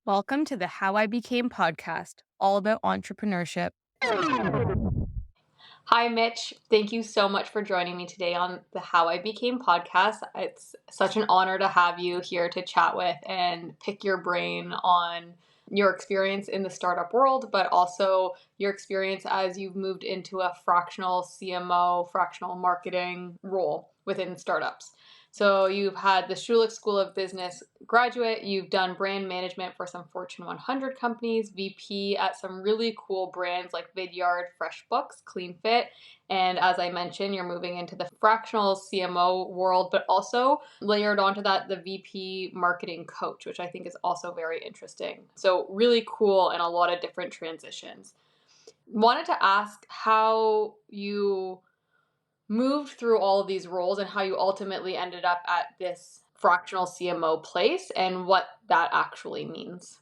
Welcome to the How I Became podcast, all about entrepreneurship. Hi, Mitch. Thank you so much for joining me today on the How I Became podcast. It's such an honor to have you here to chat with and pick your brain on your experience in the startup world, but also your experience as you've moved into a fractional CMO, fractional marketing role within startups. So you've had the Schulich School of Business graduate, you've done brand management for some Fortune 100 companies, VP at some really cool brands like Vidyard, FreshBooks, Clean Fit, and as I mentioned, you're moving into the fractional CMO world, but also layered onto that the VP marketing coach, which I think is also very interesting. So really cool and a lot of different transitions. Wanted to ask how you moved through all of these roles and how you ultimately ended up at this fractional CMO place and what that actually means.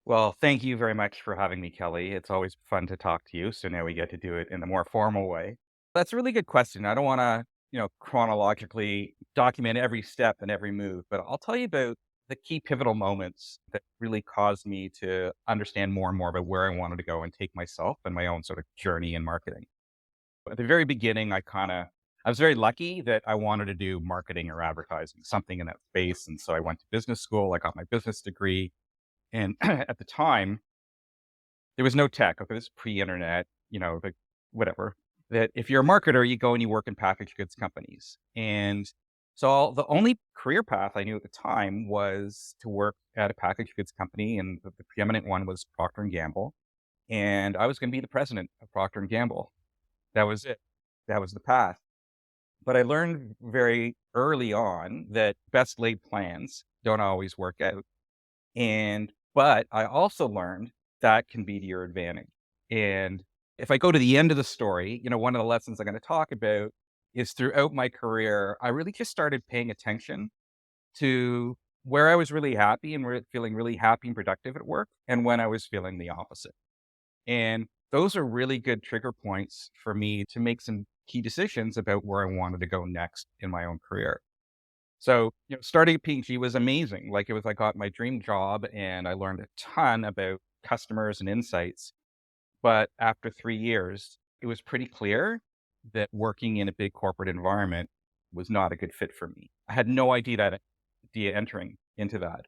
Well, thank you very much for having me, Kelly. It's always fun to talk to you. So now we get to do it in a more formal way. That's a really good question. I don't want to, chronologically document every step and every move, but I'll tell you about the key pivotal moments that really caused me to understand more and more about where I wanted to go and take myself and my own sort of journey in marketing. At the very beginning, I was very lucky that I wanted to do marketing or advertising, something in that space. And so I went to business school. I got my business degree. And at the time, there was no tech. Okay, this is pre-internet, like whatever. That if you're a marketer, you go and you work in packaged goods companies. And so the only career path I knew at the time was to work at a packaged goods company, and the preeminent one was Procter and Gamble. And I was going to be the president of Procter and Gamble. That was it. That was the path. But I learned very early on that best laid plans don't always work out. But I also learned that can be to your advantage. And if I go to the end of the story, one of the lessons I'm going to talk about is throughout my career, I really just started paying attention to where I was really happy and feeling really happy and productive at work, and when I was feeling the opposite. And those are really good trigger points for me to make some key decisions about where I wanted to go next in my own career. So, starting at P&G was amazing. Like it was, I got my dream job and I learned a ton about customers and insights. But after 3 years, it was pretty clear that working in a big corporate environment was not a good fit for me. I had no idea entering into that.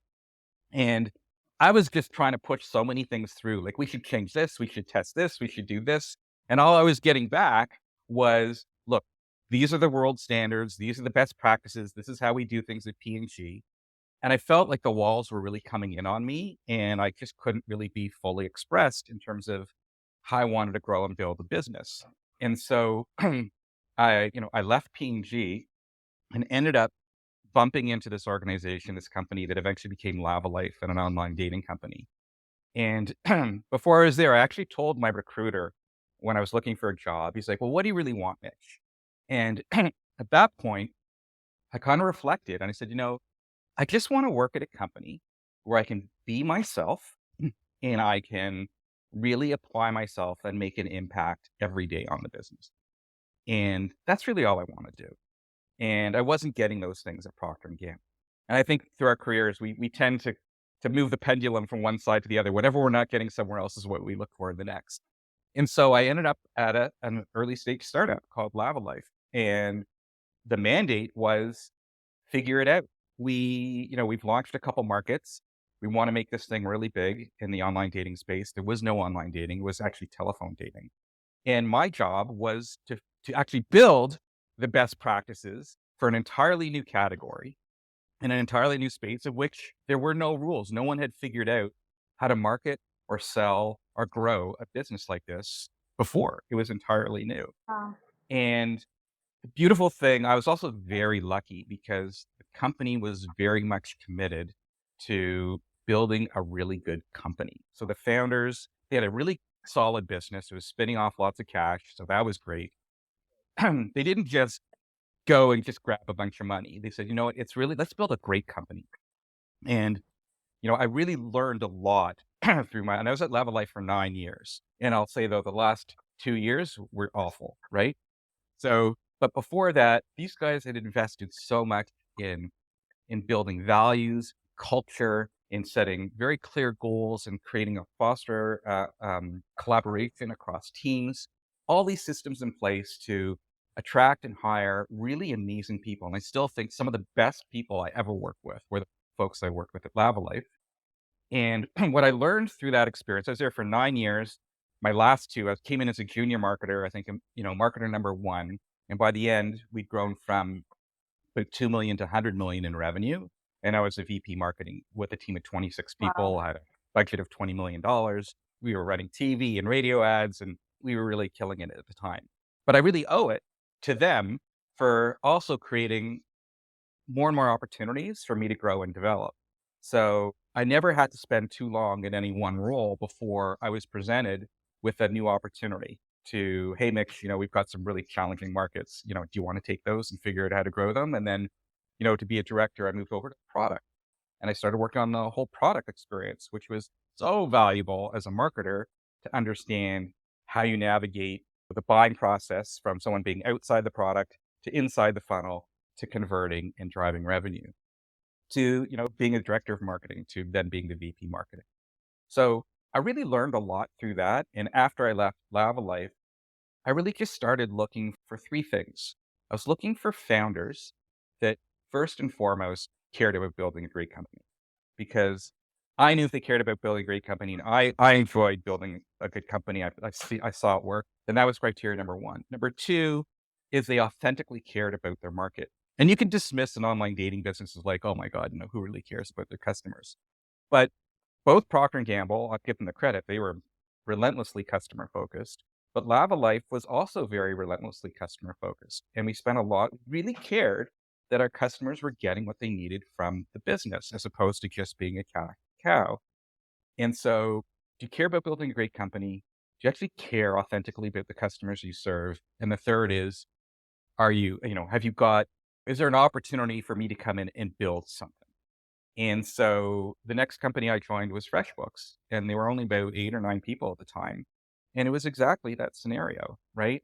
And I was just trying to push so many things through. Like, we should change this, we should test this, we should do this. And all I was getting back was, look, these are the world standards, these are the best practices, this is how we do things at P&G. And I felt like the walls were really coming in on me, and I just couldn't really be fully expressed in terms of how I wanted to grow and build a business. And so I left P&G and ended up bumping into this organization, this company that eventually became Lavalife and an online dating company. And before I was there, I actually told my recruiter when I was looking for a job, he's like, "Well, what do you really want, Mitch?" And at that point, I kind of reflected and I said, I just want to work at a company where I can be myself and I can really apply myself and make an impact every day on the business. And that's really all I want to do. And I wasn't getting those things at Procter and Gamble. And I think through our careers, we tend to move the pendulum from one side to the other. Whatever we're not getting somewhere else is what we look for in the next. And so I ended up at an early stage startup called Lavalife. And the mandate was figure it out. We've launched a couple markets. We want to make this thing really big in the online dating space. There was no online dating. It was actually telephone dating. And my job was to actually build the best practices for an entirely new category in an entirely new space of which there were no rules. No one had figured out how to market or sell or grow a business like this before. It was entirely new. Wow. And the beautiful thing, I was also very lucky because the company was very much committed to building a really good company. So the founders, they had a really solid business. It was spinning off lots of cash. So that was great. They didn't just go and just grab a bunch of money. They said, what, let's build a great company. And, I really learned a lot and I was at Lavalife for 9 years. And I'll say though, the last 2 years were awful, right? So, but before that, these guys had invested so much in building values, culture, in setting very clear goals and creating a foster collaboration across teams, all these systems in place to attract and hire really amazing people. And I still think some of the best people I ever worked with were the folks I worked with at Lavalife. And what I learned through that experience, I was there for 9 years. My last two, I came in as a junior marketer, I think, marketer number one. And by the end, we'd grown from about 2 million to 100 million in revenue. And I was a VP marketing with a team of 26 people. Wow. I had a budget of $20 million. We were running TV and radio ads, and we were really killing it at the time. But I really owe it to them for also creating more and more opportunities for me to grow and develop. So I never had to spend too long in any one role before I was presented with a new opportunity to, hey, Mitch, we've got some really challenging markets. Do you want to take those and figure out how to grow them? And then, to be a director, I moved over to product and I started working on the whole product experience, which was so valuable as a marketer to understand how you navigate the buying process from someone being outside the product to inside the funnel to converting and driving revenue to, being a director of marketing to then being the VP marketing. So I really learned a lot through that. And after I left Lavalife, I really just started looking for three things. I was looking for founders that first and foremost cared about building a great company because I knew if they cared about building a great company and I enjoyed building a good company. I saw it work. Then that was criteria number one. Number two is they authentically cared about their market. And you can dismiss an online dating business as like, oh my God, who really cares about their customers? But both Procter and Gamble, I'll give them the credit, they were relentlessly customer focused. But Lavalife was also very relentlessly customer focused. And we spent a lot, really cared that our customers were getting what they needed from the business as opposed to just being a cow. And so, do you care about building a great company? Do you actually care authentically about the customers you serve? And the third is, is there an opportunity for me to come in and build something? And so the next company I joined was FreshBooks, and they were only about 8 or 9 people at the time. And it was exactly that scenario, right?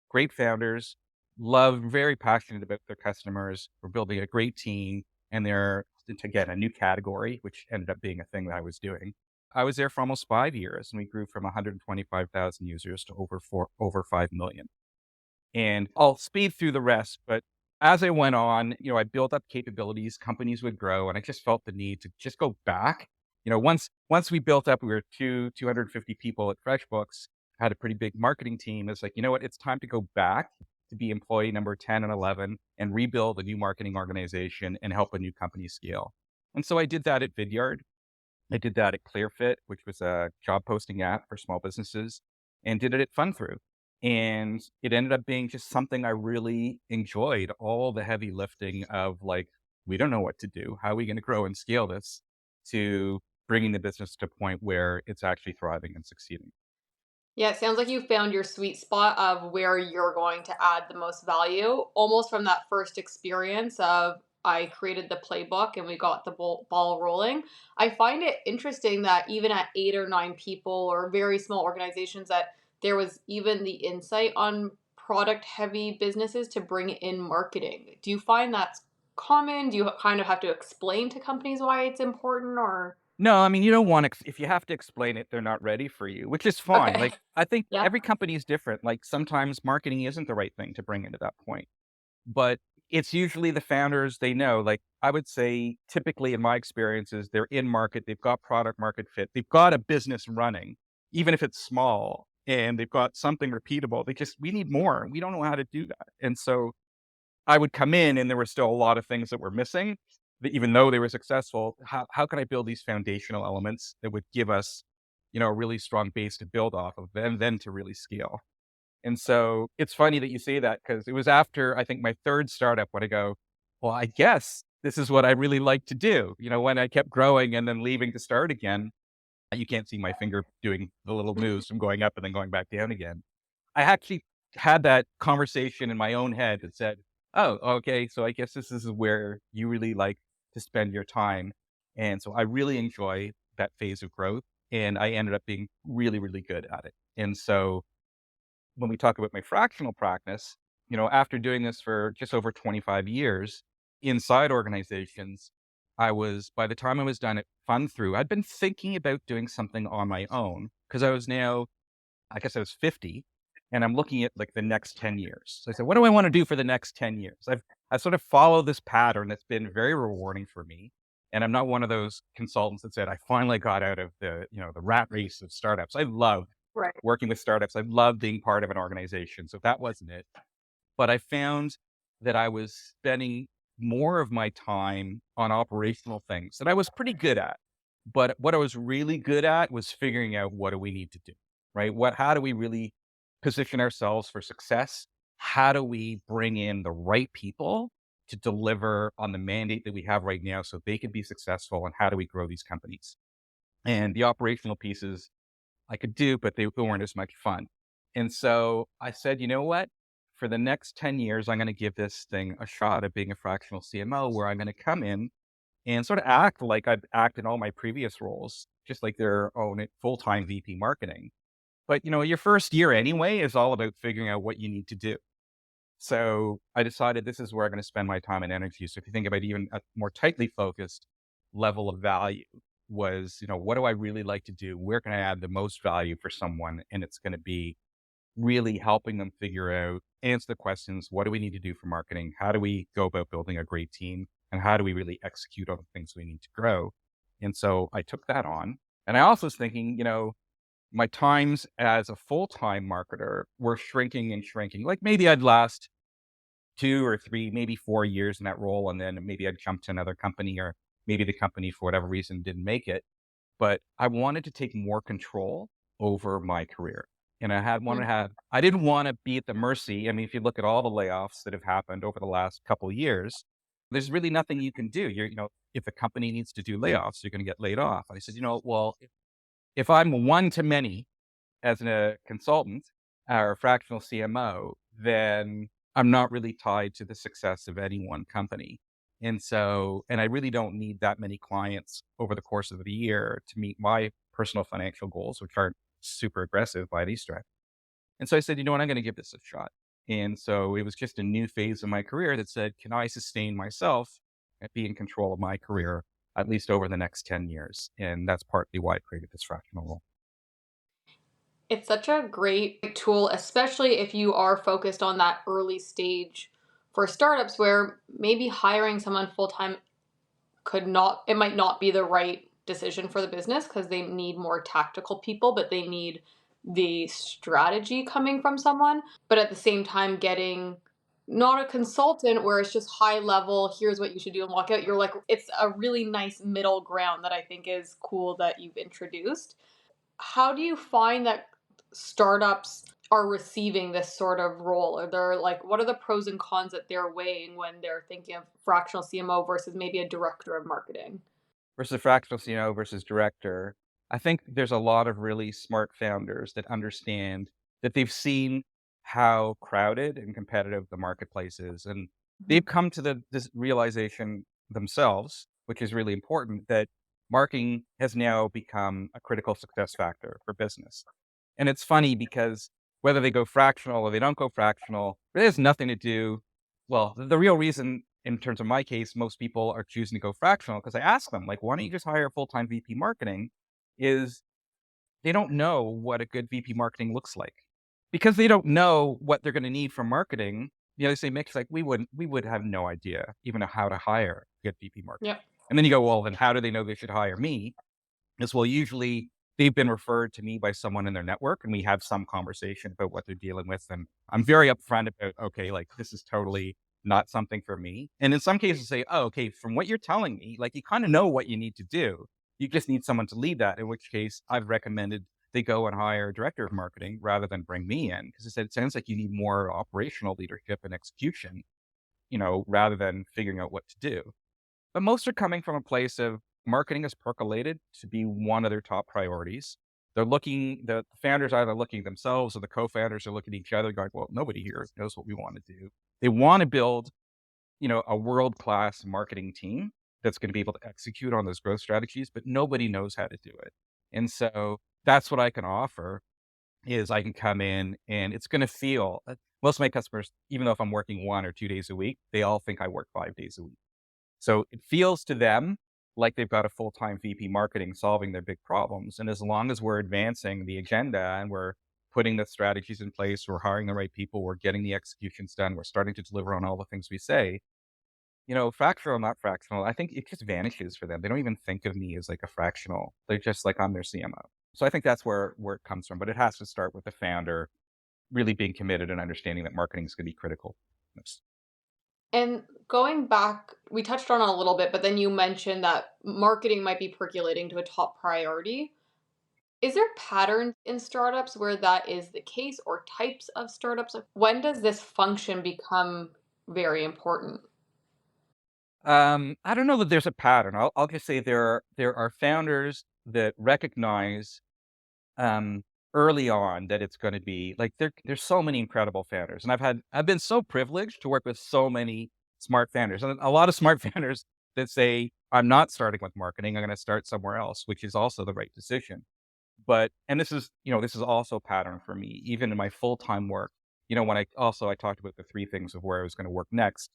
Great founders, very passionate about their customers. We're building a great team, and they're, again, a new category, which ended up being a thing that I was doing. I was there for almost 5 years, and we grew from 125,000 users to over 5 million. And I'll speed through the rest, but as I went on, I built up capabilities, companies would grow, and I just felt the need to just go back. Once we built up, we were 250 people at FreshBooks, had a pretty big marketing team. It's like, you know what, it's time to go back to be employee number 10 and 11 and rebuild a new marketing organization and help a new company scale. And so I did that at Vidyard. I did that at ClearFit, which was a job posting app for small businesses, and did it at FunThrough. And it ended up being just something I really enjoyed, all the heavy lifting of like, we don't know what to do. How are we going to grow and scale this to bringing the business to a point where it's actually thriving and succeeding? Yeah, it sounds like you found your sweet spot of where you're going to add the most value, almost from that first experience of I created the playbook and we got the ball rolling. I find it interesting that even at 8 or 9 people or very small organizations, that there was even the insight on product heavy businesses to bring in marketing. Do you find that's common? Do you kind of have to explain to companies why it's important or? No, I mean, you don't want to, if you have to explain it, they're not ready for you, which is fine. Okay. Like, I think Yeah. every company is different. Like, sometimes marketing isn't the right thing to bring into that point. But it's usually the founders, they know, like I would say typically in my experiences, they're in market, they've got product market fit, they've got a business running, even if it's small, and they've got something repeatable. We need more. We don't know how to do that. And so I would come in and there were still a lot of things that were missing, that even though they were successful, how can I build these foundational elements that would give us, a really strong base to build off of and then to really scale? And so it's funny that you say that because it was after I think my third startup when I go, well, I guess this is what I really like to do. When I kept growing and then leaving to start again, you can't see my finger doing the little moves from going up and then going back down again. I actually had that conversation in my own head that said, oh, okay, so I guess this is where you really like to spend your time. And so I really enjoy that phase of growth. And I ended up being really, really good at it. And so when we talk about my fractional practice, after doing this for just over 25 years inside organizations, by the time I was done at Fund Through, I'd been thinking about doing something on my own because I guess I was 50 and I'm looking at like the next 10 years. So I said, what do I want to do for the next 10 years? I've sort of followed this pattern that's been very rewarding for me. And I'm not one of those consultants that said, I finally got out of the rat race of startups. I love Right. working with startups. I love being part of an organization. So that wasn't it. But I found that I was spending more of my time on operational things that I was pretty good at. But what I was really good at was figuring out what do we need to do, right? How do we really position ourselves for success? How do we bring in the right people to deliver on the mandate that we have right now so they can be successful? And how do we grow these companies? And the operational pieces I could do, but they weren't as much fun. And so I said, you know what? For the next 10 years, I'm going to give this thing a shot at being a fractional CMO where I'm going to come in and sort of act like I've acted in all my previous roles, just like their own full-time VP marketing. But, your first year anyway is all about figuring out what you need to do. So I decided this is where I'm going to spend my time and energy. So if you think about even a more tightly focused level of value was, what do I really like to do? Where can I add the most value for someone? And it's going to be really helping them figure out, answer the questions. What do we need to do for marketing? How do we go about building a great team? And how do we really execute on the things we need to grow? And so I took that on. And I also was thinking, my times as a full-time marketer were shrinking and shrinking. Like maybe I'd last 2 or 3, maybe 4 years in that role. And then maybe I'd jump to another company, or maybe the company for whatever reason didn't make it. But I wanted to take more control over my career. And I didn't want to be at the mercy. I mean, if you look at all the layoffs that have happened over the last couple of years, there's really nothing you can do. If a company needs to do layoffs, you're going to get laid off. I said, well, if I'm one to many as a consultant or a fractional CMO, then I'm not really tied to the success of any one company. And I really don't need that many clients over the course of the year to meet my personal financial goals, which aren't super aggressive by any stretch. And so I said, you know what, I'm going to give this a shot. And so it was just a new phase of my career that said, can I sustain myself at being in control of my career, at least over the next 10 years? And that's partly why I created this fractional role. It's such a great tool, especially if you are focused on that early stage for startups where maybe hiring someone full time it might not be the right decision for the business because they need more tactical people, but they need the strategy coming from someone. But at the same time, getting not a consultant where it's just high level, here's what you should do and walk out. You're like, it's a really nice middle ground that I think is cool that you've introduced. How do you find that startups are receiving this sort of role? Are there what are the pros and cons that they're weighing when they're thinking of fractional CMO versus maybe a director of marketing? Versus fractional CMO versus director, I think there's a lot of really smart founders that understand that they've seen how crowded and competitive the marketplace is. And they've come to this realization themselves, which is really important, that marketing has now become a critical success factor for business. And it's funny because whether they go fractional or they don't go fractional, it has nothing to do. Well, the real reason in terms of my case, most people are choosing to go fractional because I ask them, like, why don't you just hire a full-time VP marketing? Is they don't know what a good VP marketing looks like because they don't know what they're going to need from marketing. They say, Mick's like, we would have no idea even how to hire a good VP marketing. Yep. And then you go, well, then how do they know they should hire me? As well, usually they've been referred to me by someone in their network and we have some conversation about what they're dealing with. And I'm very upfront about, okay, like this is totally not something for me. And in some cases say, oh, okay, from what you're telling me, like you kind of know what you need to do. You just need someone to lead that, in which case I've recommended they go and hire a director of marketing rather than bring me in. Because I said, it sounds like you need more operational leadership and execution, rather than figuring out what to do. But most are coming from a place of marketing has percolated to be one of their top priorities. The founders are either looking at themselves or the co-founders are looking at each other going, well, nobody here knows what we want to do. They want to build, a world-class marketing team that's going to be able to execute on those growth strategies, but nobody knows how to do it. And so that's what I can offer is I can come in and it's going to feel, most of my customers, even though if I'm working 1 or 2 days a week, they all think I work 5 days a week. So it feels to them like they've got a full-time VP marketing solving their big problems. And as long as we're advancing the agenda and we're putting the strategies in place, we're hiring the right people, we're getting the executions done, we're starting to deliver on all the things we say, fractional, not fractional, I think it just vanishes for them. They don't even think of me as like a fractional. They're just like, I'm their CMO. So I think that's where it comes from. But it has to start with the founder really being committed and understanding that marketing is going to be critical. Yes. And going back, we touched on it a little bit, but then you mentioned that marketing might be percolating to a top priority. Is there patterns in startups where that is the case, or types of startups? When does this function become very important? I don't know that there's a pattern. I'll just say there are founders that recognize um, early on that it's going to be like there's so many incredible founders, and I've been so privileged to work with so many smart founders, and a lot of smart founders that say I'm not starting with marketing, I'm going to start somewhere else, which is also the right decision. But and this is also a pattern for me, even in my full time work. When I talked about the three things of where I was going to work next.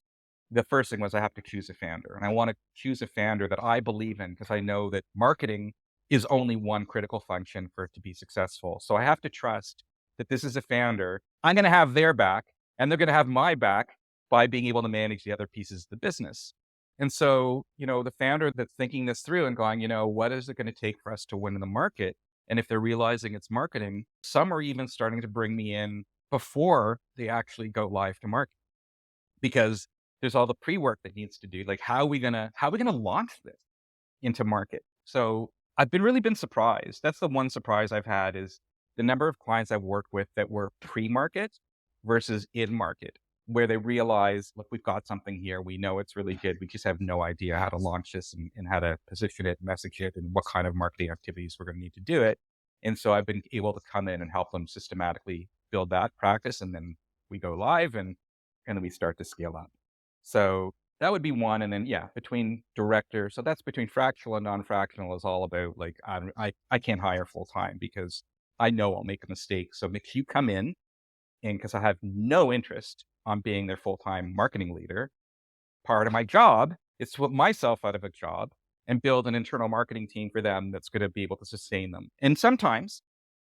The first thing was I have to choose a founder, and I want to choose a founder that I believe in because I know that marketing is only one critical function for it to be successful. So I have to trust that this is a founder. I'm going to have their back and they're going to have my back by being able to manage the other pieces of the business. And so, the founder that's thinking this through and going, what is it going to take for us to win in the market? And if they're realizing it's marketing, some are even starting to bring me in before they actually go live to market because there's all the pre-work that needs to do. Like, how are we gonna launch this into market? So I've really been surprised. That's the one surprise I've had is the number of clients I've worked with that were pre-market versus in market, where they realize, look, we've got something here. We know it's really good. We just have no idea how to launch this and how to position it, message it, and what kind of marketing activities we're going to need to do it. And so I've been able to come in and help them systematically build that practice. And then we go live and then we start to scale up. So that would be one. And then, yeah, between director. So that's between fractional and non-fractional is all about like, I can't hire full time because I know I'll make a mistake. So if you come in and because I have no interest on being their full-time marketing leader, part of my job is to put myself out of a job and build an internal marketing team for them that's going to be able to sustain them. And sometimes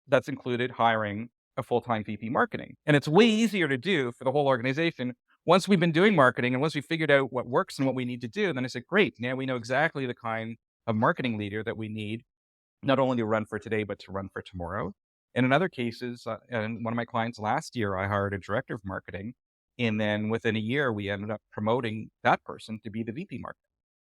that's included hiring a full-time VP marketing. And it's way easier to do for the whole organization. Once we've been doing marketing and once we figured out what works and what we need to do, then I said, great, now we know exactly the kind of marketing leader that we need, not only to run for today, but to run for tomorrow. And in other cases, and one of my clients last year, I hired a director of marketing. And then within a year, we ended up promoting that person to be the VP marketing.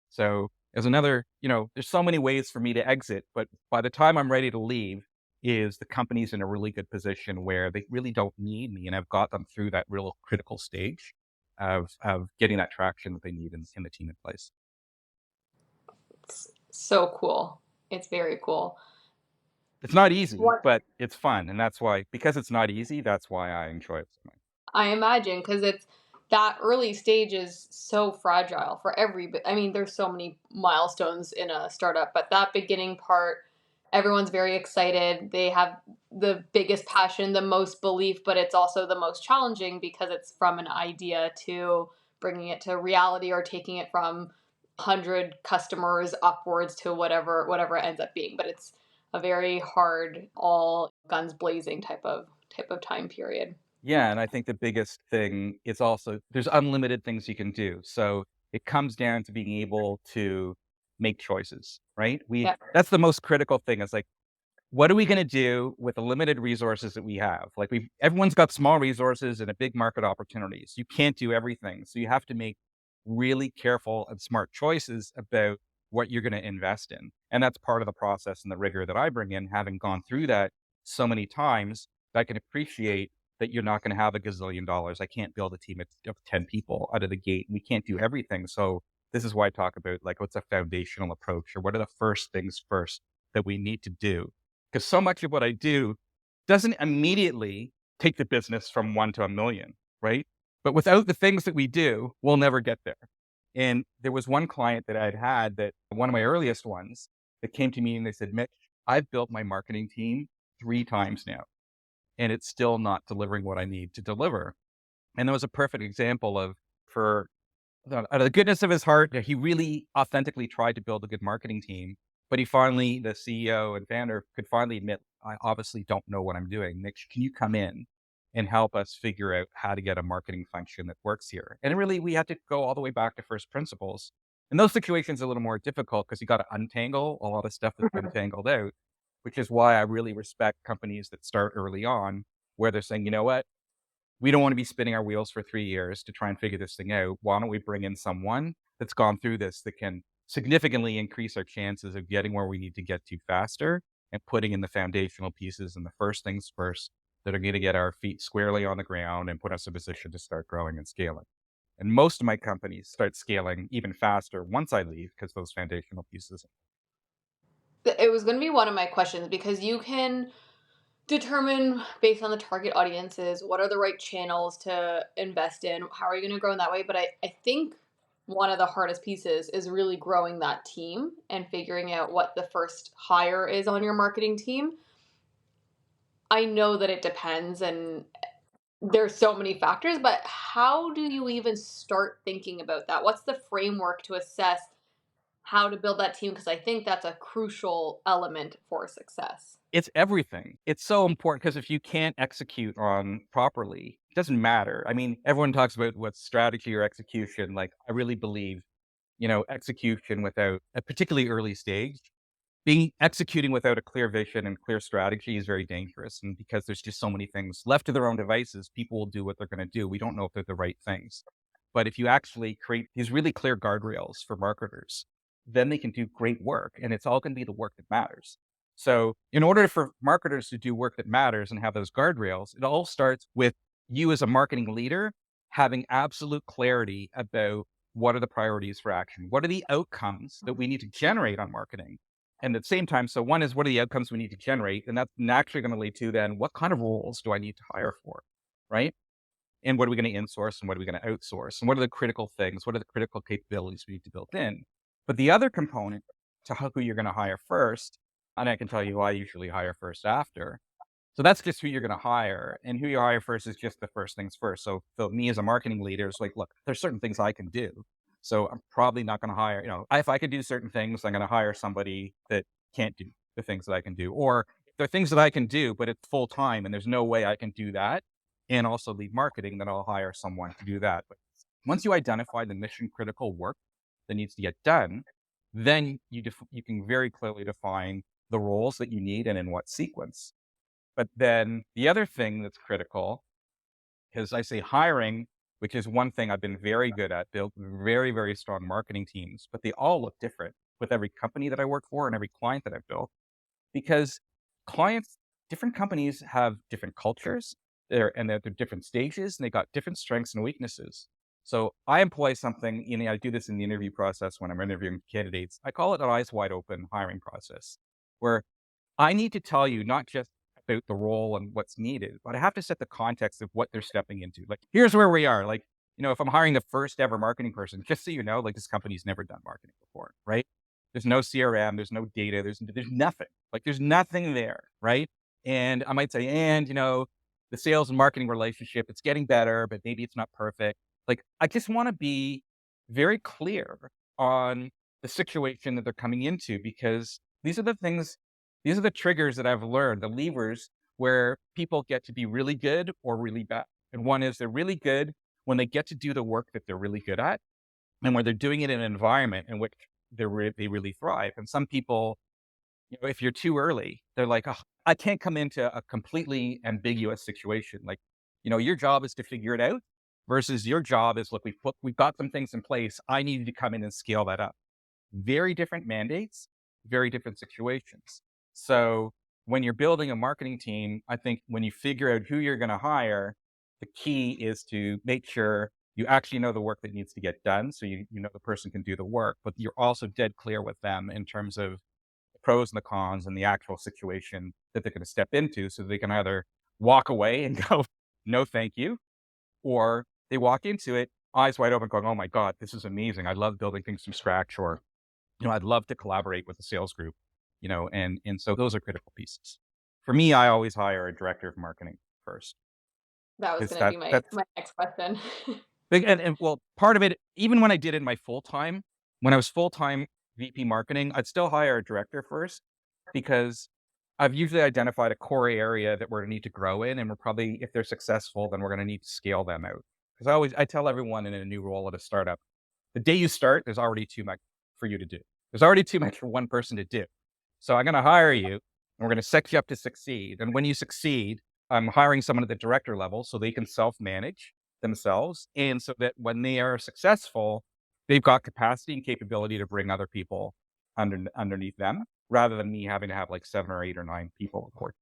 So as another, there's so many ways for me to exit, but by the time I'm ready to leave, is the company's in a really good position where they really don't need me. And I've got them through that real critical stage of getting that traction that they need in the team in place. It's so cool. It's very cool. It's not easy, What but it's fun. And that's why, because it's not easy, that's why I enjoy it so much. I imagine, because it's that early stage is so fragile for I mean, there's so many milestones in a startup, but that beginning part, everyone's very excited. They have the biggest passion, the most belief, but it's also the most challenging because it's from an idea to bringing it to reality or taking it from 100 customers upwards to whatever it ends up being. But it's a very hard, all guns blazing type of time period. Yeah, and I think the biggest thing is also there's unlimited things you can do. So it comes down to being able to make choices, right? Yeah. That's the most critical thing. Is like, what are we going to do with the limited resources that we have? Like everyone's got small resources and a big market opportunities. You can't do everything. So you have to make really careful and smart choices about what you're going to invest in. And that's part of the process and the rigor that I bring in, having gone through that so many times, that I can appreciate that you're not going to have a gazillion dollars. I can't build a team of 10 people out of the gate. We can't do everything. So this is why I talk about like, what's a foundational approach, or what are the first things first that we need to do? Because so much of what I do doesn't immediately take the business from 1 to a million, right? But without the things that we do, we'll never get there. And there was one client that I'd had, that one of my earliest ones, that came to me and they said, Mitch, I've built my marketing team 3 times now, and it's still not delivering what I need to deliver. And that was a perfect example of, for out of the goodness of his heart, he really authentically tried to build a good marketing team. But he finally, the CEO and founder, could finally admit, I obviously don't know what I'm doing. Mitch, can you come in and help us figure out how to get a marketing function that works here? And really, we had to go all the way back to first principles. And those situations are a little more difficult because you got to untangle a lot of stuff that's been Mhm. tangled out, which is why I really respect companies that start early on, where they're saying, you know what? We don't want to be spinning our wheels for 3 years to try and figure this thing out. Why don't we bring in someone that's gone through this that can significantly increase our chances of getting where we need to get to faster and putting in the foundational pieces and the first things first that are going to get our feet squarely on the ground and put us in a position to start growing and scaling. And most of my companies start scaling even faster once I leave because those foundational pieces. It was going to be one of my questions because you can determine based on the target audiences what are the right channels to invest in, how are you going to grow in that way. But I think one of the hardest pieces is really growing that team and figuring out what the first hire is on your marketing team. I know that it depends and there's so many factors, but how do you even start thinking about that? What's the framework to assess how to build that team? Because I think that's a crucial element for success. It's everything. It's so important because if you can't execute on properly, it doesn't matter. I mean, everyone talks about what's strategy or execution. Like, I really believe, execution without a particularly early stage, executing without a clear vision and clear strategy is very dangerous. And because there's just so many things left to their own devices, people will do what they're going to do. We don't know if they're the right things. But if you actually create these really clear guardrails for marketers, then they can do great work and it's all going to be the work that matters. So, in order for marketers to do work that matters and have those guardrails, it all starts with you as a marketing leader having absolute clarity about what are the priorities for action? What are the outcomes that we need to generate on marketing? And at the same time, so one is what are the outcomes we need to generate? And that's naturally going to lead to then what kind of roles do I need to hire for? Right. And what are we going to insource and what are we going to outsource? And what are the critical things? What are the critical capabilities we need to build in? But the other component to who you're going to hire first, and I can tell you who I usually hire first after. So that's just who you're going to hire. And who you hire first is just the first things first. So me as a marketing leader is like, look, there's certain things I can do. So I'm probably not going to hire, if I could do certain things, I'm going to hire somebody that can't do the things that I can do. Or if there are things that I can do, but it's full time and there's no way I can do that and also lead marketing, then I'll hire someone to do that. But once you identify the mission critical work that needs to get done, then you can very clearly define the roles that you need and in what sequence. But then the other thing that's critical is I say hiring, which is one thing I've been very good at, built very, very strong marketing teams, but they all look different with every company that I work for and every client that I've built because clients, different companies have different cultures and they're at different stages and they got different strengths and weaknesses. So I employ something, I do this in the interview process when I'm interviewing candidates. I call it an eyes wide open hiring process where I need to tell you not just about the role and what's needed, but I have to set the context of what they're stepping into. Like, here's where we are. Like, if I'm hiring the first ever marketing person, just so you know, like this company's never done marketing before, right? There's no CRM, there's no data, there's nothing. Like there's nothing there, right? And I might say, the sales and marketing relationship, it's getting better, but maybe it's not perfect. Like, I just want to be very clear on the situation that they're coming into because these are the triggers that I've learned, the levers where people get to be really good or really bad. And one is they're really good when they get to do the work that they're really good at and where they're doing it in an environment in which they really thrive. And some people, if you're too early, they're like, oh, I can't come into a completely ambiguous situation. Like, your job is to figure it out versus your job is, look, we've got some things in place. I need to come in and scale that up. Very different mandates, very different situations. So when you're building a marketing team, I think when you figure out who you're going to hire, the key is to make sure you actually know the work that needs to get done. So you know the person can do the work, but you're also dead clear with them in terms of the pros and the cons and the actual situation that they're going to step into so they can either walk away and go, no, thank you, or they walk into it eyes wide open going, oh my God, this is amazing. I love building things from scratch, or I'd love to collaborate with the sales group, and so those are critical pieces. For me, I always hire a director of marketing first That was because going to be my that's my next question. Well, part of it, even when I did it in my full-time, when I was full-time VP marketing, I'd still hire a director first because I've usually identified a core area that we're gonna need to grow in, and we're probably, if they're successful, then we're gonna need to scale them out. Because I tell everyone in a new role at a startup, the day you start, there's already too much for you to do. There's already too much for one person to do. So I'm gonna hire you, and we're gonna set you up to succeed. And when you succeed, I'm hiring someone at the director level so they can self-manage themselves, and so that when they are successful, they've got capacity and capability to bring other people underneath them, rather than me having to have like 7 or 8 or 9 people report.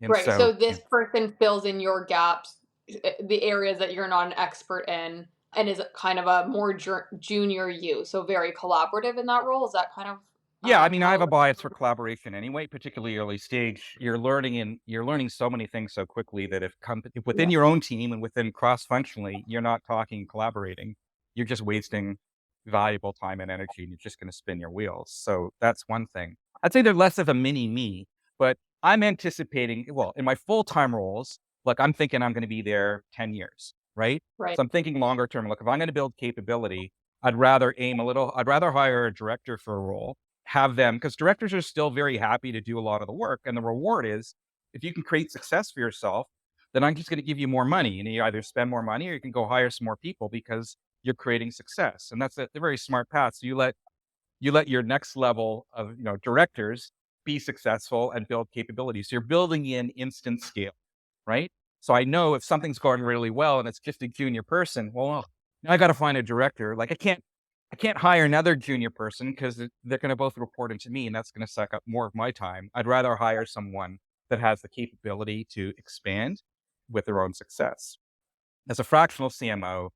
And Right. so So this person fills in your gaps, the areas that you're not an expert in, and is kind of a more junior you. So very collaborative in that role. Is that kind of yeah, I mean, I have a how? bias for collaboration anyway, particularly early stage. You're learning so many things so quickly that if within Yeah. your own team and within cross-functionally, you're not talking, collaborating, you're just wasting valuable time and energy, and you're just gonna spin your wheels. So that's one thing. I'd say they're less of a mini me, but I'm anticipating, well, in my full-time roles, like, I'm thinking I'm gonna be there 10 years, right? Right. So I'm thinking longer term. Look, if I'm gonna build capability, I'd rather hire a director for a role, have them, because directors are still very happy to do a lot of the work. And the reward is, if you can create success for yourself, then I'm just going to give you more money. And you either spend more money or you can go hire some more people because you're creating success. And that's a very smart path. So you let your next level of directors be successful and build capabilities. So you're building in instant scale, right? So I know if something's going really well and it's just a junior person, well, now I got to find a director. Like I can't hire another junior person because they're going to both report into me, and that's going to suck up more of my time. I'd rather hire someone that has the capability to expand with their own success. As a fractional CMO,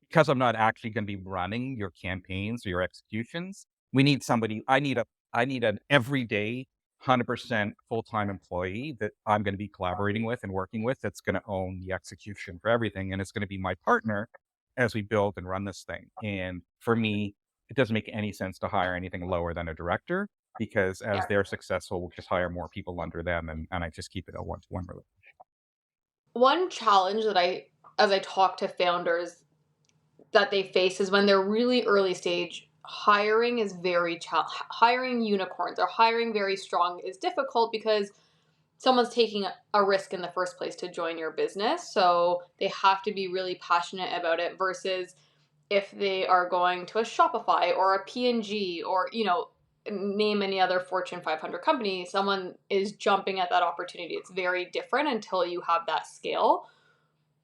because I'm not actually going to be running your campaigns or your executions, we need somebody. I need an everyday 100% full-time employee that I'm going to be collaborating with and working with, that's going to own the execution for everything, and it's going to be my partner as we build and run this thing. And for me, it doesn't make any sense to hire anything lower than a director, because as Yeah. they're successful, we'll just hire more people under them, and I just keep it a one-to-one relationship. One challenge that as I talk to founders that they face is when they're really early stage, hiring is hiring unicorns or hiring very strong is difficult because someone's taking a risk in the first place to join your business. So they have to be really passionate about it versus if they are going to a Shopify or a P&G or, name any other Fortune 500 company, someone is jumping at that opportunity. It's very different until you have that scale.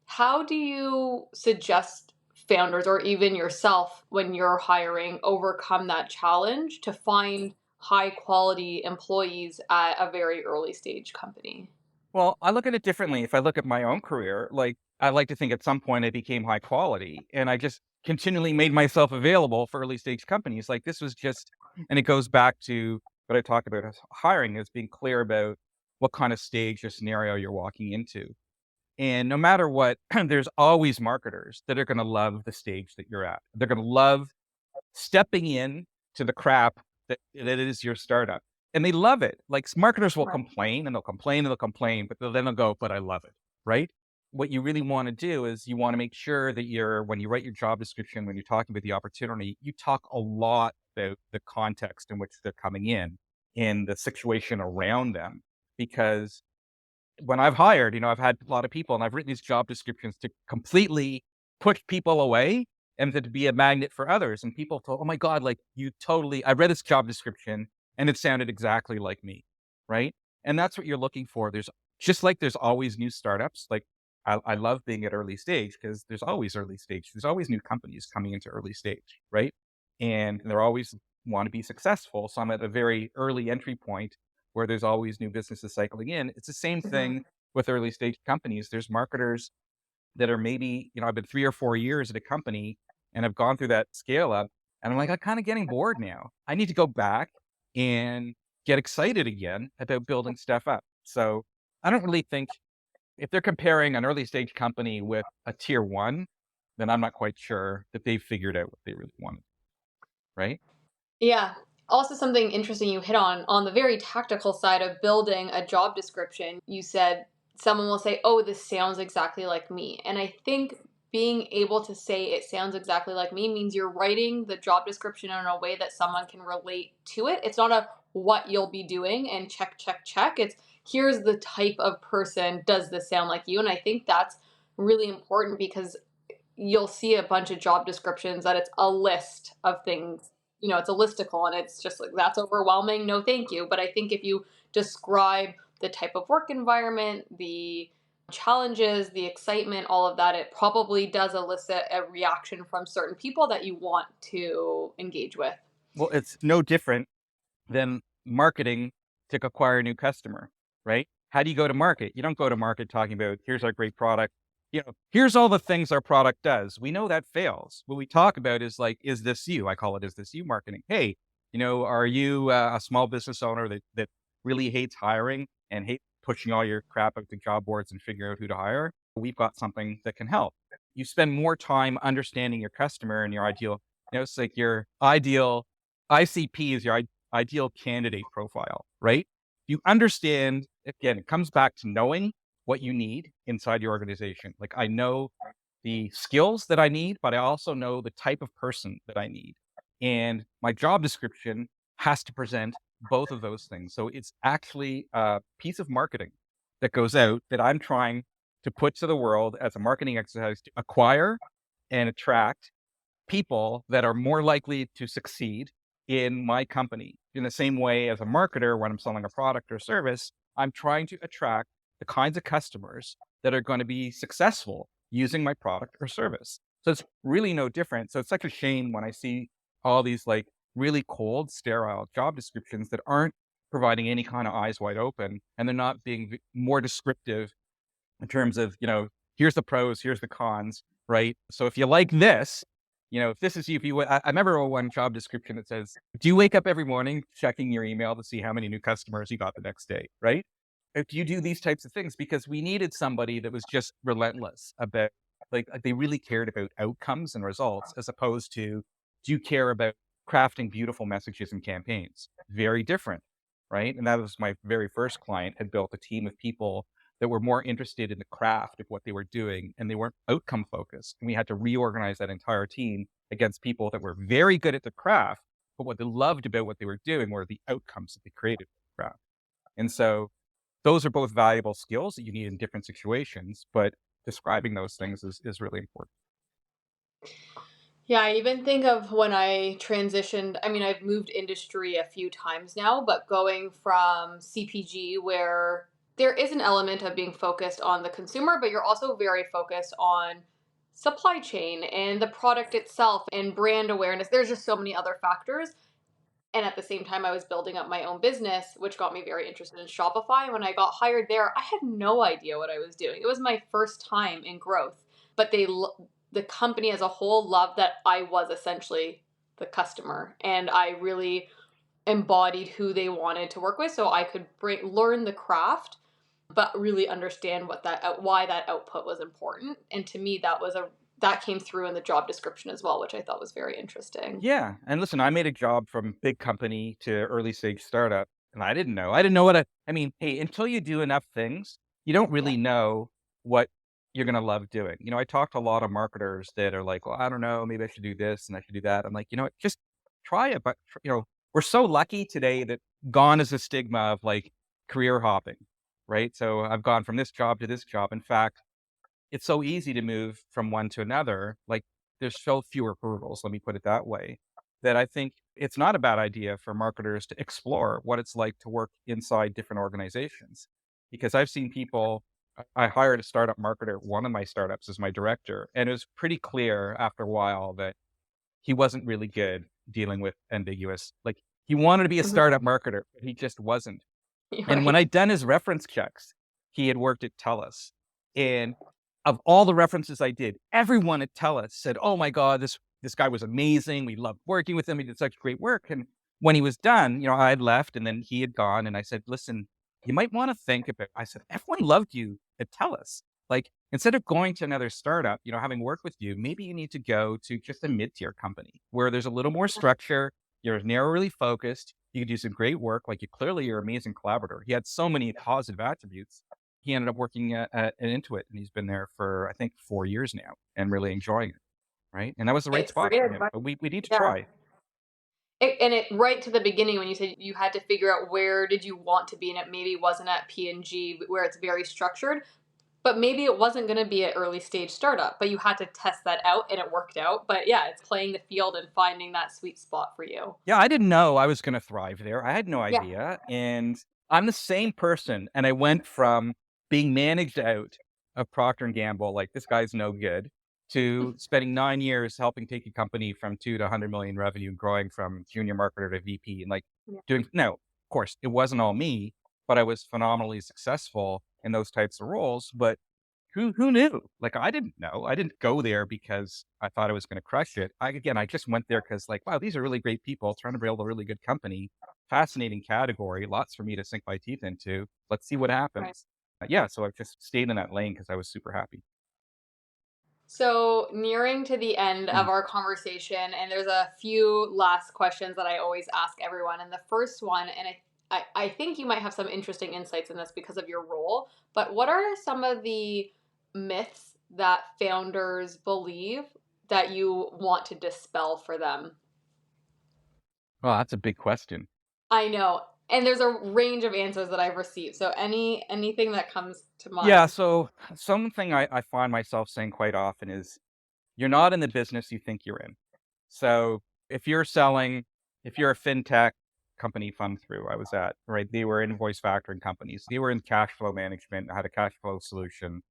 How do you suggest founders or even yourself when you're hiring overcome that challenge to find high quality employees at a very early stage company? Well, I look at it differently. If I look at my own career, like, I like to think at some point I became high quality, and I just continually made myself available for early stage companies. Like, this was just, and it goes back to what I talked about as hiring, is being clear about what kind of stage or scenario you're walking into. And no matter what, there's always marketers that are going to love the stage that you're at. They're going to love stepping in to the crap that is your startup. And they love it. Like, marketers will Right. complain and they'll complain and they'll complain, but then they'll go, but I love it. Right. What you really want to do is you want to make sure that when you write your job description, when you're talking about the opportunity, you talk a lot about the context in which they're coming in and the situation around them. Because when I've hired, I've had a lot of people and I've written these job descriptions to completely push people away and to be a magnet for others. And people thought, oh my God, like, I read this job description and it sounded exactly like me. Right. And that's what you're looking for. There's always new startups. Like, I love being at early stage because there's always early stage. There's always new companies coming into early stage. Right. And they're always want to be successful. So I'm at a very early entry point where there's always new businesses cycling in. It's the same Mhm. thing with early stage companies. There's marketers that are maybe, I've been 3 or 4 years at a company and I've gone through that scale up, and I'm like, I'm kind of getting bored now. I need to go back and get excited again about building stuff up. So I don't really think, if they're comparing an early stage company with a tier one, then I'm not quite sure that they've figured out what they really wanted. Right. Yeah. Also, something interesting you hit on the very tactical side of building a job description, you said someone will say, oh, this sounds exactly like me. And I think being able to say it sounds exactly like me means you're writing the job description in a way that someone can relate to it. It's not a what you'll be doing and check, check, check. It's here's the type of person. Does this sound like you? And I think that's really important because you'll see a bunch of job descriptions that it's a list of things. It's a listicle and it's just like that's overwhelming. No, thank you. But I think if you describe the type of work environment, the challenges, the excitement, all of that, it probably does elicit a reaction from certain people that you want to engage with. Well, it's no different than marketing to acquire a new customer, right? How do you go to market? You don't go to market talking about, here's our great product. Here's all the things our product does. We know that fails. What we talk about is like, is this you? I call it, is this you marketing? Hey, are you a small business owner that really hates hiring and hates pushing all your crap out to job boards and figuring out who to hire? We've got something that can help. You spend more time understanding your customer and your ideal, it's like your ideal ICP is your ideal candidate profile, right? You understand, again, it comes back to knowing what you need inside your organization. Like I know the skills that I need, but I also know the type of person that I need. And my job description has to present both of those things. So it's actually a piece of marketing that goes out that I'm trying to put to the world as a marketing exercise to acquire and attract people that are more likely to succeed in my company. In the same way as a marketer, when I'm selling a product or service, I'm trying to attract the kinds of customers that are going to be successful using my product or service. So it's really no different. So it's such a shame when I see all these like really cold, sterile job descriptions that aren't providing any kind of eyes wide open, and they're not being more descriptive in terms of, here's the pros, here's the cons, right? So if you like this, if this is you, I remember one job description that says, do you wake up every morning checking your email to see how many new customers you got the next day, right? Do you do these types of things? Because we needed somebody that was just relentless about, like they really cared about outcomes and results, as opposed to, do you care about crafting beautiful messages and campaigns? Very different, right? And that was my very first client, had built a team of people that were more interested in the craft of what they were doing, and they weren't outcome focused. And we had to reorganize that entire team against people that were very good at the craft, but what they loved about what they were doing were the outcomes that they created with the craft. And so those are both valuable skills that you need in different situations, but describing those things is really important. Yeah, I even think of when I transitioned. I mean, I've moved industry a few times now, but going from CPG, where there is an element of being focused on the consumer, but you're also very focused on supply chain and the product itself and brand awareness. There's just so many other factors. And at the same time, I was building up my own business, which got me very interested in Shopify. And when I got hired there, I had no idea what I was doing. It was my first time in growth, but the company as a whole loved that I was essentially the customer, and I really embodied who they wanted to work with, so I could learn the craft, but really understand why that output was important. And to me, that came through in the job description as well, which I thought was very interesting. Yeah. And listen, I made a job from big company to early stage startup, and I didn't know what I mean, hey, until you do enough things, you don't really know what you're going to love doing. I talk to a lot of marketers that are like, well, I don't know, maybe I should do this and I should do that. I'm like, what, just try it. But, we're so lucky today that gone is the stigma of like career hopping, right? So I've gone from this job to this job. In fact, it's so easy to move from one to another. Like there's so fewer hurdles, let me put it that way, that I think it's not a bad idea for marketers to explore what it's like to work inside different organizations. Because I've seen people, I hired a startup marketer, one of my startups as my director, and it was pretty clear after a while that he wasn't really good dealing with ambiguous, like he wanted to be a startup marketer, but he just wasn't. And when Right. I'd done his reference checks, he had worked at TELUS. And of all the references I did, everyone at TELUS said, oh my God, this guy was amazing. We loved working with him. He did such great work. And when he was done, I had left and then he had gone. And I said, listen, you might want to think about, I said, everyone loved you at TELUS. Like instead of going to another startup, having worked with you, maybe you need to go to just a mid-tier company where there's a little more structure. You're narrowly focused. You can do some great work. Like you're an amazing collaborator. He had so many positive attributes. he ended up working at Intuit, and he's been there for, I think, 4 years now and really enjoying it, right? And that was the right It's spot great for him, advice. but we need to Yeah. try. And it right to the beginning when you said you had to figure out where did you want to be, and it maybe wasn't at P&G where it's very structured, but maybe it wasn't going to be an early stage startup, but you had to test that out and it worked out. But yeah, it's playing the field and finding that sweet spot for you. Yeah, I didn't know I was gonna thrive there. I had no Yeah. idea, and I'm the same person, and I went from being managed out of Procter& and Gamble, like, "This guy's no good," to spending 9 years helping take a company from 2 to 100 million revenue, growing from junior marketer to VP, and, like, Yeah. doing now, of course, it wasn't all me, but I was phenomenally successful in those types of roles, but who knew? Like, I didn't know. I didn't go there because I thought I was gonna crush it. I just went there because, like, wow, these are really great people trying to build a really good company. Fascinating category, lots for me to sink my teeth into. Let's see what Right. happens. Yeah, so I just stayed in that lane because I was super happy. So, nearing to the end of Mm. our conversation, and there's a few last questions that I always ask everyone. And the first one, and I think you might have some interesting insights in this because of your role, but what are some of the myths that founders believe that you want to dispel for them? Well, that's a big question. I know. And there's a range of answers that I've received. So anything that comes to Yeah, mind. so something I find myself saying quite often is, "You're not in the business you think you're in." So if you're selling, if you're a fintech company fund through I was at, right? They were invoice factoring companies. They were in cash flow management, had a cash flow solution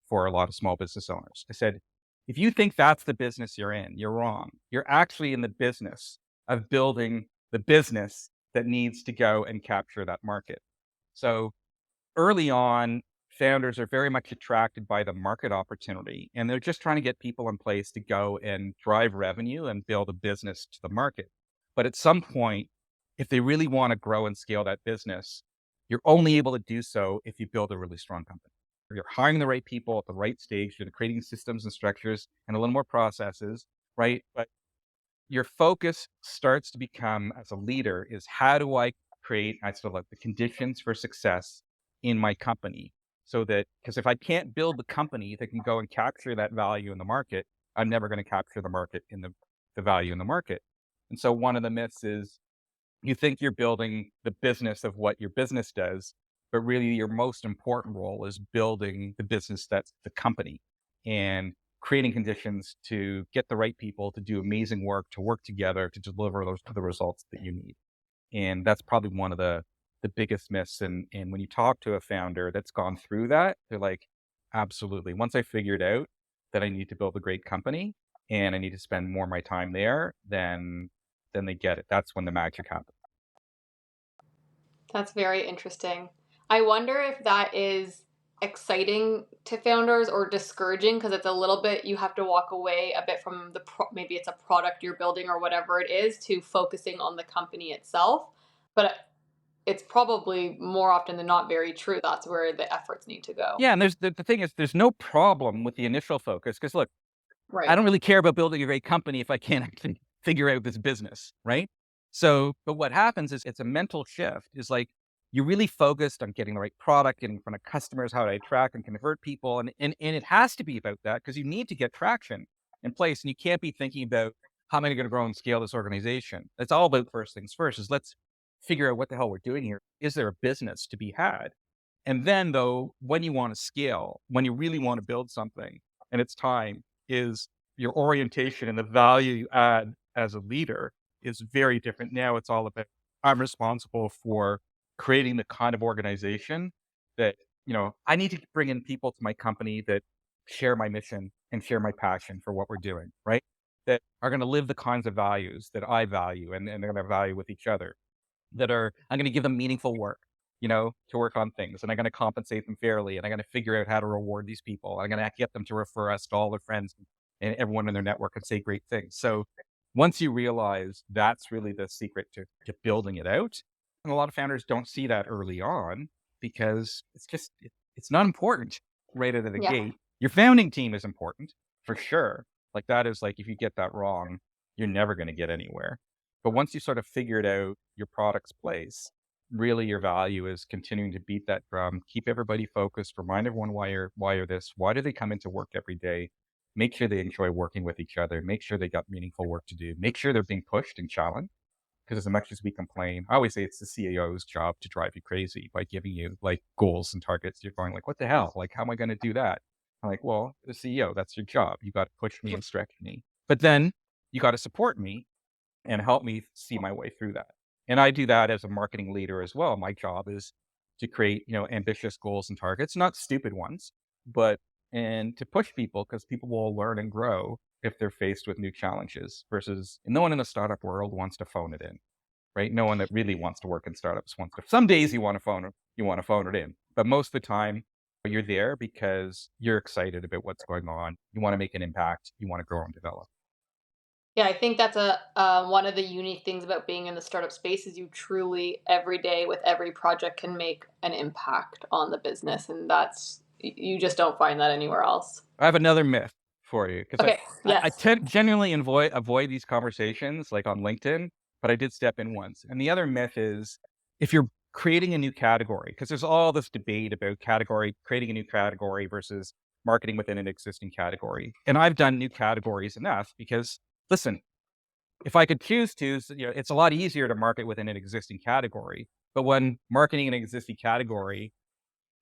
for a lot of small business owners. I said, if you think that's the business you're in, you're wrong. You're actually in the business of building the business that needs to go and capture that market. So early on, founders are very much attracted by the market opportunity, and they're just trying to get people in place to go and drive revenue and build a business to the market. But at some point, if they really want to grow and scale that business, you're only able to do so if you build a really strong company. You're hiring the right people at the right stage, you're creating systems and structures and a little more processes, right? But your focus starts to become as a leader is how do I create, I sort of like the conditions for success in my company so that, because if I can't build the company that can go and capture that value in the market, I'm never going to capture the market in the value in the market. And so one of the myths is you think you're building the business of what your business does, but really your most important role is building the business that's the company and creating conditions to get the right people to do amazing work, to work together, to deliver those the results that you need. And that's probably one of the biggest myths. And when you talk to a founder that's gone through that, they're like, absolutely. Once I figured out that I need to build a great company and I need to spend more of my time there, then they get it. That's when the magic happens. That's very interesting. I wonder if that is exciting to founders or discouraging because it's a little bit you have to walk away a bit from maybe it's a product you're building or whatever it is to focusing on the company itself. But it's probably more often than not very true. That's where the efforts need to go. Yeah, and there's the thing is there's no problem with the initial focus because look, I Right. don't really care about building a great company if I can't actually figure out this business, right? So, but what happens is it's a mental shift. Is like you're really focused on getting the right product, getting in front of customers, how to attract and convert people, and it has to be about that because you need to get traction in place, and you can't be thinking about how am I going to grow and scale this organization. It's all about first things first. Is let's figure out what the hell we're doing here. Is there a business to be had? And then, though, when you want to scale, when you really want to build something, and it's time, is your orientation and the value you add as a leader is very different. Now it's all about I'm responsible for creating the kind of organization that, I need to bring in people to my company that share my mission and share my passion for what we're doing, right? That are going to live the kinds of values that I value and they're going to value with each other that are I'm gonna give them meaningful work, to work on things, and I'm gonna compensate them fairly, and I'm gonna figure out how to reward these people. I'm gonna get them to refer us to all their friends and everyone in their network and say great things. So once you realize that's really the secret to building it out, and a lot of founders don't see that early on because it's not important right out of the Yeah. gate. Your founding team is important for sure. Like that is like if you get that wrong, you're never gonna get anywhere. But once you sort of figured out your product's place really your value is continuing to beat that drum, keep everybody focused, remind everyone why you're this, why do they come into work every day, make sure they enjoy working with each other, make sure they got meaningful work to do, make sure they're being pushed and challenged. Because as much as we complain, I always say it's the CEO's job to drive you crazy by giving you like goals and targets. You're going like, what the hell? Like, how am I going to do that? I'm like, well, the CEO, that's your job. You got to push me and stretch me, but then you got to support me and help me see my way through that. And I do that as a marketing leader as well. My job is to create, ambitious goals and targets, not stupid ones, but and to push people because people will learn and grow if they're faced with new challenges versus no one in the startup world wants to phone it in, right? No one that really wants to work in startups wants to. Some days you want to phone it in, but most of the time you're there because you're excited about what's going on. You want to make an impact. You want to grow and develop. Yeah, I think that's a one of the unique things about being in the startup space is you truly every day with every project can make an impact on the business, and that's you just don't find that anywhere else. I have another myth for you because Okay. I Yes. tend genuinely avoid these conversations like on LinkedIn, but I did step in once. And the other myth is if you're creating a new category, because there's all this debate about creating a new category versus marketing within an existing category. And I've done new categories enough because listen, if I could choose to, it's a lot easier to market within an existing category. But when marketing an existing category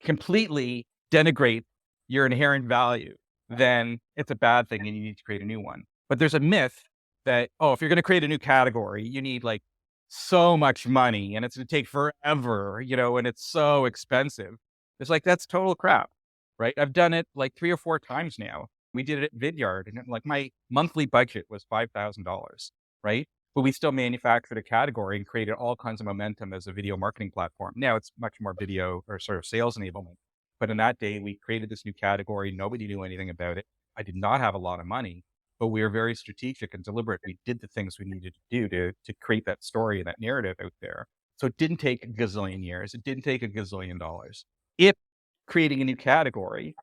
completely denigrate your inherent value, then it's a bad thing and you need to create a new one. But there's a myth that, oh, if you're going to create a new category, you need like so much money and it's going to take forever, and it's so expensive. It's like, that's total crap, right? I've done it like 3 or 4 times now. We did it at Vidyard and like my monthly budget was $5,000, right? But we still manufactured a category and created all kinds of momentum as a video marketing platform. Now it's much more video or sort of sales enablement. But in that day, we created this new category. Nobody knew anything about it. I did not have a lot of money, but we were very strategic and deliberate. We did the things we needed to do to create that story and that narrative out there. So it didn't take a gazillion years. It didn't take a gazillion dollars. If creating a new category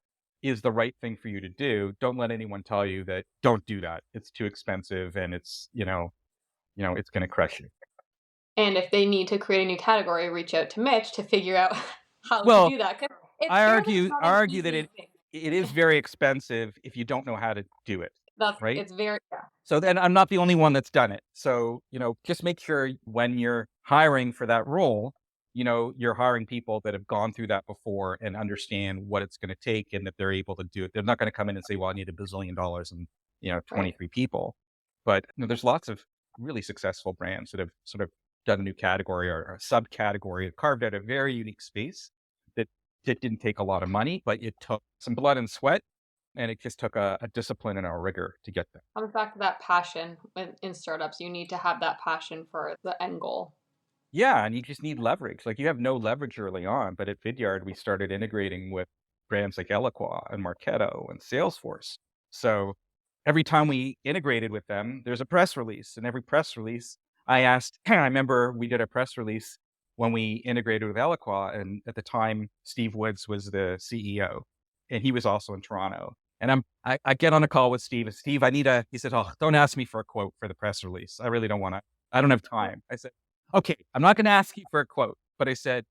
is the right thing for you to do, don't let anyone tell you that don't do that. It's too expensive and it's, it's going to crush you. And if they need to create a new category, reach out to Mitch to figure out how to Well, do that. 'Cause it's I fair that it's argue not an argue that easy it thing. it is very expensive if you don't know how to do it, That's right? it's very yeah. So then I'm not the only one that's done it. So, just make sure when you're hiring for that role, you're hiring people that have gone through that before and understand what it's going to take and that they're able to do it. They're not going to come in and say, well, I need $1 billion and, Right. 23 people. But there's lots of really successful brands that have sort of done a new category or a subcategory, carved out a very unique space that, that didn't take a lot of money, but it took some blood and sweat. And it just took a discipline and a rigor to get there. Comes back to that passion in startups. You need to have that passion for the end goal. Yeah, and you just need leverage. Like you have no leverage early on, but at Vidyard we started integrating with brands like Eloqua and Marketo and Salesforce. So every time we integrated with them, there's a press release, and every press release I asked. I remember we did a press release when we integrated with Eloqua, and at the time Steve Woods was the CEO, and he was also in Toronto. And I get on a call with Steve, and Steve, he said, oh, don't ask me for a quote for the press release. I really don't want to. I don't have time. I said, okay, I'm not going to ask you for a quote, but I said,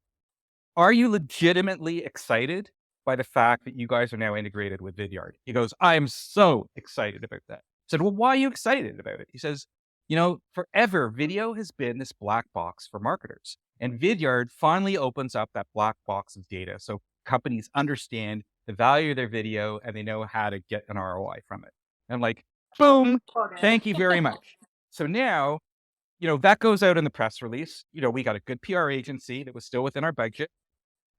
are you legitimately excited by the fact that you guys are now integrated with Vidyard? He goes, I am so excited about that. I said, well, why are you excited about it? He says, forever video has been this black box for marketers. And Vidyard finally opens up that black box of data so companies understand the value of their video and they know how to get an ROI from it. And I'm like, boom, Okay. thank you very much. So now that goes out in the press release. We got a good PR agency that was still within our budget.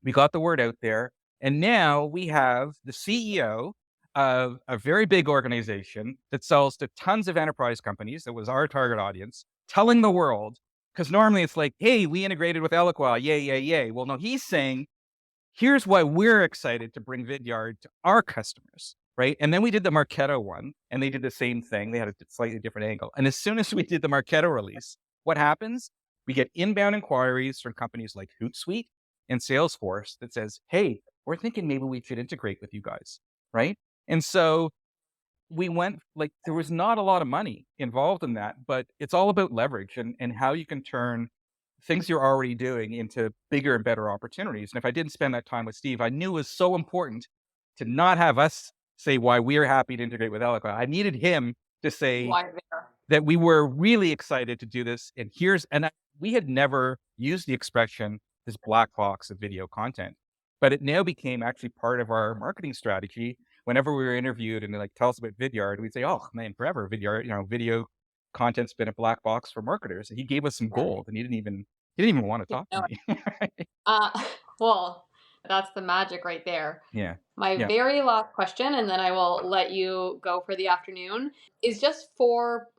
We got the word out there. And now we have the CEO of a very big organization that sells to tons of enterprise companies. That was our target audience, telling the world, because normally it's like, hey, we integrated with Eloqua. Yay, yay, yay. Well, no, he's saying, here's why we're excited to bring Vidyard to our customers. Right. And then we did the Marketo one and they did the same thing. They had a slightly different angle. And as soon as we did the Marketo release, what happens? We get inbound inquiries from companies like Hootsuite and Salesforce that says, hey, we're thinking maybe we should integrate with you guys. Right. And so we went there was not a lot of money involved in that, but it's all about leverage and how you can turn things you're already doing into bigger and better opportunities. And if I didn't spend that time with Steve, I knew it was so important to not have us say why we're happy to integrate with Eloqua. I needed him to say Why there? that we were really excited to do this. And we had never used the expression, this black box of video content, but it now became actually part of our marketing strategy. Whenever we were interviewed and they're like, tell us about Vidyard, we'd say, oh man, forever Vidyard, video content's been a black box for marketers. And he gave us some gold and he didn't even want to talk to me. Uh, well, that's the magic right there. Yeah. My Yeah. very last question, and then I will let you go for the afternoon, is just for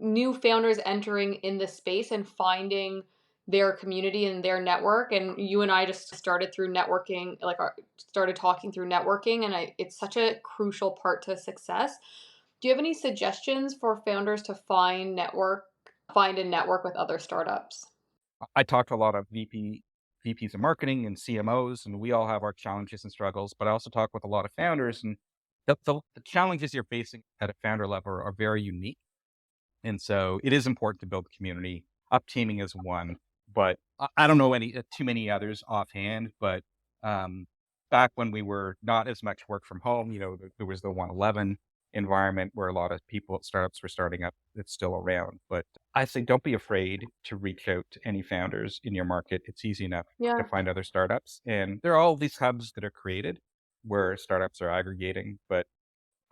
new founders entering in this space and finding their community and their network. And you and I just started through networking, started talking through networking, and it's such a crucial part to success. Do you have any suggestions for founders to find a network with other startups? I talk to a lot of VPs of marketing and CMOs, and we all have our challenges and struggles, but I also talk with a lot of founders, and the challenges you're facing at a founder level are very unique. And so it is important to build a community. Up teaming is one, but I don't know too many others offhand, but back when we were not as much work from home, there was the 111 environment where a lot of startups were starting up. It's still around, but I say don't be afraid to reach out to any founders in your market. It's easy enough to find other startups, and there are all these hubs that are created where startups are aggregating. But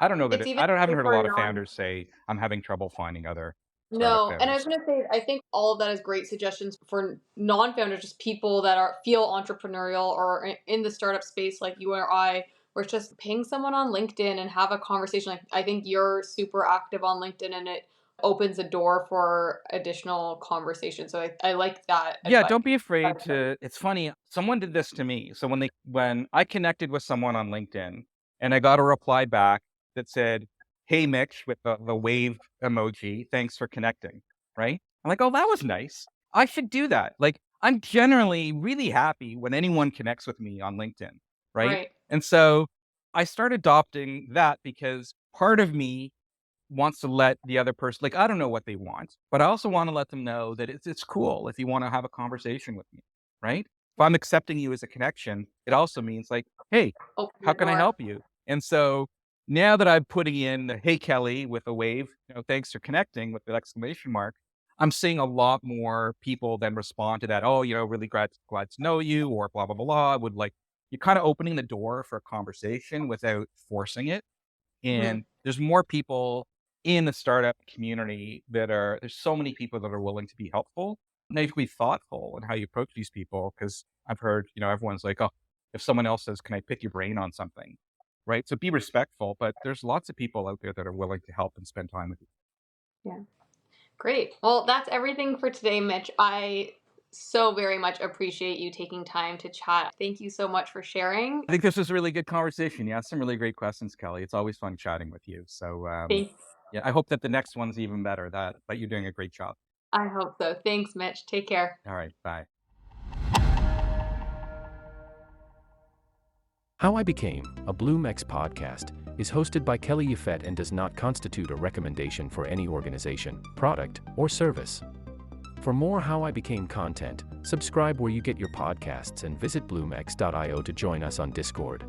I don't know that haven't heard a lot of founders say I'm having trouble finding other startup No, and I was founders. going to say, I think all of that is great suggestions for non-founders, just people that feel entrepreneurial or in the startup space like you or I, where it's just ping someone on LinkedIn and have a conversation. Like, I think you're super active on LinkedIn and it opens a door for additional conversation. So I like that Yeah, advice. don't be afraid to. It's funny. Someone did this to me. So when I connected with someone on LinkedIn and I got a reply back that said, "Hey Mitch," with the wave emoji, "Thanks for connecting." Right? I'm like, "Oh, that was nice. I should do that." Like, I'm generally really happy when anyone connects with me on LinkedIn, right? Right. And so I started adopting that because part of me wants to let the other person, like, I don't know what they want, but I also want to let them know that it's cool if you want to have a conversation with me, right? If I'm accepting you as a connection, it also means like, hey, Open how the can I door. help you? And so now that I'm putting in the "Hey Kelly" with a wave, thanks for connecting with the exclamation mark, I'm seeing a lot more people then respond to that. Oh, really glad to know you, or blah blah blah. Would like you're kind of opening the door for a conversation without forcing it. Mhm. And there's more people in the startup community there's so many people that are willing to be helpful. Now you have to be thoughtful in how you approach these people, because I've heard, everyone's like, oh, if someone else says, can I pick your brain on something? Right. So be respectful, but there's lots of people out there that are willing to help and spend time with you. Yeah. Great. Well, that's everything for today, Mitch. I so very much appreciate you taking time to chat. Thank you so much for sharing. I think this was a really good conversation. Yeah, some really great questions, Kelly. It's always fun chatting with you. So Thanks. yeah, I hope that the next one's even better. But you're doing a great job. I hope so. Thanks, Mitch. Take care. All right. Bye. How I Became a BloomX podcast is hosted by Kelly Yafet and does not constitute a recommendation for any organization, product, or service. For more How I Became content, subscribe where you get your podcasts and visit bloomx.io to join us on Discord.